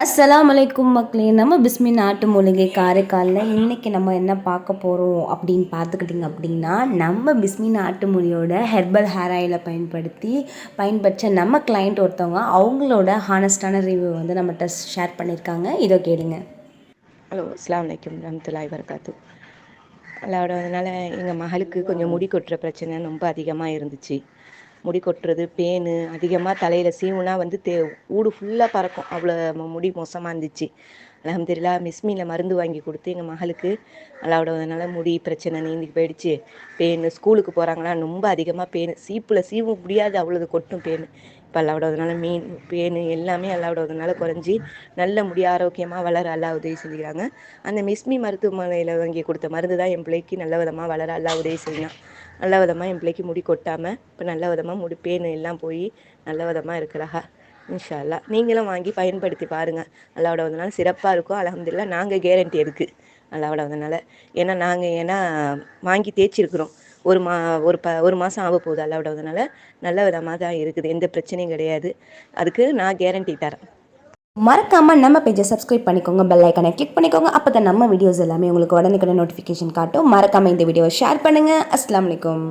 அஸ்ஸலாமு அலைக்கும் மக்களே. நம்ம பிஸ்மி நாட்டு மூலிகை காரைக்காலில் இன்றைக்கி நம்ம என்ன பார்க்க போகிறோம் அப்படின்னு பார்த்துக்கிட்டிங்க அப்படின்னா, நம்ம பிஸ்மி நாட்டு மூலிகையோட ஹெர்பல் ஹேர் ஆயிலை பயன்படுத்த நம்ம கிளைண்ட் ஒருத்தவங்க அவங்களோட ஹானஸ்டான ரிவ்யூ வந்து நம்மகிட்ட ஷேர் பண்ணியிருக்காங்க. இதோ கேளுங்க. ஹலோ, அஸ்ஸலாமு அலைக்கும் வரஹ்மத்துல்லாஹி வபரகாத்துஹு. அதனால எங்கள் மகளுக்கு கொஞ்சம் முடி கொட்டுற பிரச்சனை ரொம்ப அதிகமாக இருந்துச்சு. முடி கொட்டுறது, பேனு அதிகமாக தலையில் சீவுனா வந்து ஊடு ஃபுல்லாக பறக்கும். அவ்வளோ முடி மோசமாக இருந்துச்சு. அல்ஹம்துலில்லாஹ் மிஸ்மியில் மருந்து வாங்கி கொடுத்து எங்கள் மகளுக்கு அதனால முடி பிரச்சனை நீங்கி போயிடுச்சு. பேனு ஸ்கூலுக்கு போகிறாங்களா ரொம்ப அதிகமாக பேனு, சீப்பில் சீவ முடியாது, அவ்வளோது கொட்டும் பேனு. இப்போ அல்லாஹ்வுடனால பேனு எல்லாமே அல்லாஹ்வுடனால குறைஞ்சி நல்ல முடி ஆரோக்கியமாக வளர அல்லாஹ் உதவி செஞ்சுக்கிறாங்க. அந்த மிஸ்மி மருத்துவமனையில் வாங்கி கொடுத்த மருந்து தான் என் பிள்ளைக்கு நல்ல விதமாக வளர அல்லாஹ் உதவி செய்யலாம். நல்ல விதமாக என் பிள்ளைக்கு முடி கொட்டாமல் இப்போ நல்ல விதமாக பேனு எல்லாம் போய் நல்ல விதமாக இருக்கிறாங்க. இன்ஷா அல்லாஹ் நீங்களும் வாங்கி பயன்படுத்தி பாருங்கள். அல்லாஹ்வுடனால சிறப்பாக இருக்கும். அல்ஹம்துலில்லாஹ் நாங்கள் கேரண்டி இருக்குது அல்லாஹ்வுடனால. ஏன்னா வாங்கி தேய்ச்சிருக்கிறோம். ஒரு மாதம் ஆக போகுது. அல்லாஹ்வுடனால நல்ல விதமாக தான் இருக்குது, எந்த பிரச்சனையும் கிடையாது. அதுக்கு நான் கேரண்டி தரேன். மறக்காமல் நம்ம பேஜை சப்ஸ்கிரைப் பண்ணிக்கோங்க, பெல் ஐக்கனை கிளிக் பண்ணிக்கோங்க. அப்போ தான் நம்ம வீடியோஸ் எல்லாமே உங்களுக்கு உடனுக்குடன் நோட்டிஃபிகேஷன் காட்டும். மறக்காமல் இந்த வீடியோவை ஷேர் பண்ணுங்கள். அஸ்ஸலாமு அலைக்கும்.